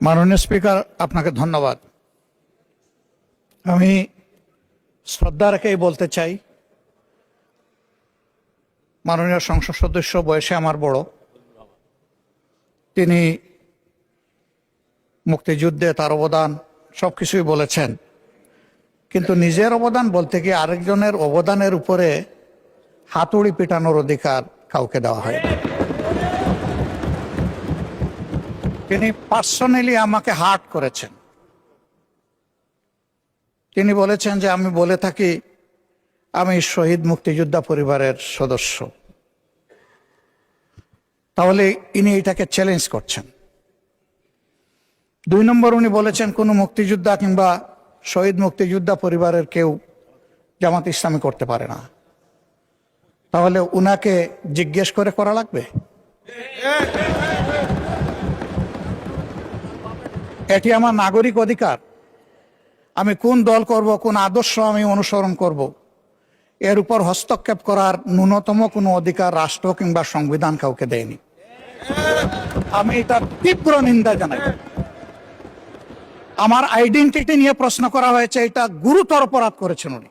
মাননীয় স্পিকার, আপনাকে ধন্যবাদ। আমি শ্রদ্ধা রেখেই বলতে চাই, মাননীয় সংসদ সদস্য বয়সে আমার বড়, তিনি মুক্তিযুদ্ধে তার অবদান সবকিছুই বলেছেন, কিন্তু নিজের অবদান বলতে গিয়ে আরেকজনের অবদানের উপরে হাতুড়ি পিটানোর অধিকার কাউকে দেওয়া হয় না। তিনি পার্সোনালি আমাকে হার্ট করেছেন। তিনি বলেছেন যে আমি বলে থাকি আমি শহীদ মুক্তিযোদ্ধা পরিবারের সদস্য, তাহলে ইনি এটাকে চ্যালেঞ্জ করছেন। 2 নম্বর, উনি বলেছেন কোনো মুক্তিযোদ্ধা কিংবা শহীদ মুক্তিযোদ্ধা পরিবারের কেউ জামাত ইসলামী করতে পারে না। তাহলে উনাকে জিজ্ঞেস করে করা লাগবে? এটি আমার নাগরিক অধিকার। আমি কোন দল করব, কোন আদর্শ আমি অনুসরণ করব, এর উপর হস্তক্ষেপ করার ন্যূনতম কোনো অধিকার রাষ্ট্র কিংবা সংবিধান কাউকে দেয়নি। আমি এটার তীব্র নিন্দা জানাই। আমার আইডেন্টিটি নিয়ে প্রশ্ন করা হয়েছে, এটা গুরুতর অপরাধ করেছেন উনি।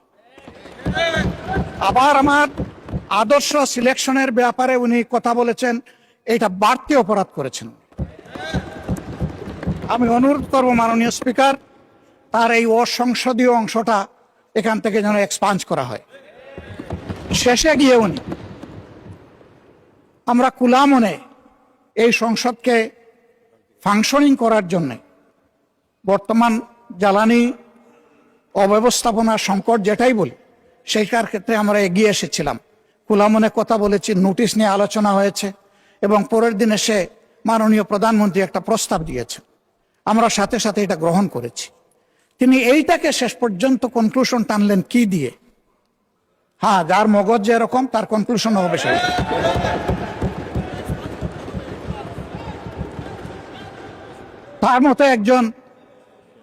আবার আমার আদর্শ সিলেকশনের ব্যাপারে উনি কথা বলেছেন, এটা বাড়তি অপরাধ করেছেন। আমি অনুরোধ করব মাননীয় স্পিকার, তার এই অসংসদীয় অংশটা এখান থেকে যেন এক্সপাঞ্জ করা হয়। শেষে গিয়ে উনি আমরা খোলা মনে এই সংসদকে ফাংশনিং করার জন্য বর্তমান জ্বালানি অব্যবস্থাপনা সংকট যেটাই বলি, সেইটার ক্ষেত্রে আমরা এগিয়ে এসেছিলাম। খোলা মনে কথা বলেছি, নোটিশ নিয়ে আলোচনা হয়েছে এবং পরের দিন এসে মাননীয় প্রধানমন্ত্রী একটা প্রস্তাব দিয়েছেন, আমরা সাথে সাথে এটা গ্রহণ করেছি। তিনি এইটাকে শেষ পর্যন্ত কনক্লুশন টানলেন কি দিয়ে? হ্যাঁ, যার মগজ যেরকম তার কনক্লুশন হবে সেটা। তার মতো একজন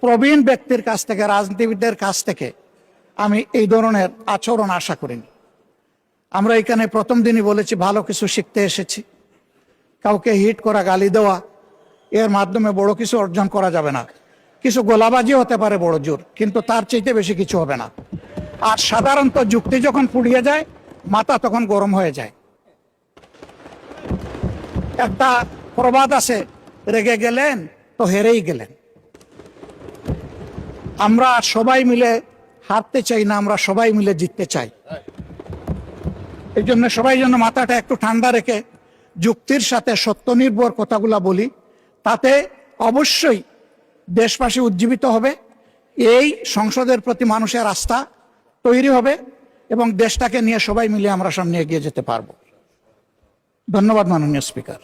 প্রবীণ ব্যক্তির কাছ থেকে, রাজনীতিবিদদের কাছ থেকে আমি এই ধরনের আচরণ আশা করিনি। আমরা এখানে প্রথম দিনই বলেছি ভালো কিছু শিখতে এসেছি। কাউকে হিট করা, গালি দেওয়া, এর মাধ্যমে বড় কিছু অর্জন করা যাবে না। কিছু গোলাবাজি হতে পারে বড় জোর, কিন্তু তার চাইতে বেশি কিছু হবে না। আর সাধারণত যুক্তি যখন ফুরিয়ে যায়, মাথা তখন গরম হয়ে যায়। একটা প্রবাদ আছে, রেগে গেলেন তো হেরেই গেলেন। আমরা সবাই মিলে হারতে চাই না, আমরা সবাই মিলে জিততে চাই। এই জন্য সবাই যেন মাথাটা একটু ঠান্ডা রেখে যুক্তির সাথে সত্য নির্ভর কথাগুলা বলি, তাতে অবশ্যই দেশবাসী উজ্জীবিত হবে, এই সংসদের প্রতি মানুষের আস্থা তৈরি হবে এবং দেশটাকে নিয়ে সবাই মিলে আমরা সামনে এগিয়ে যেতে পারবো। ধন্যবাদ মাননীয় স্পিকার।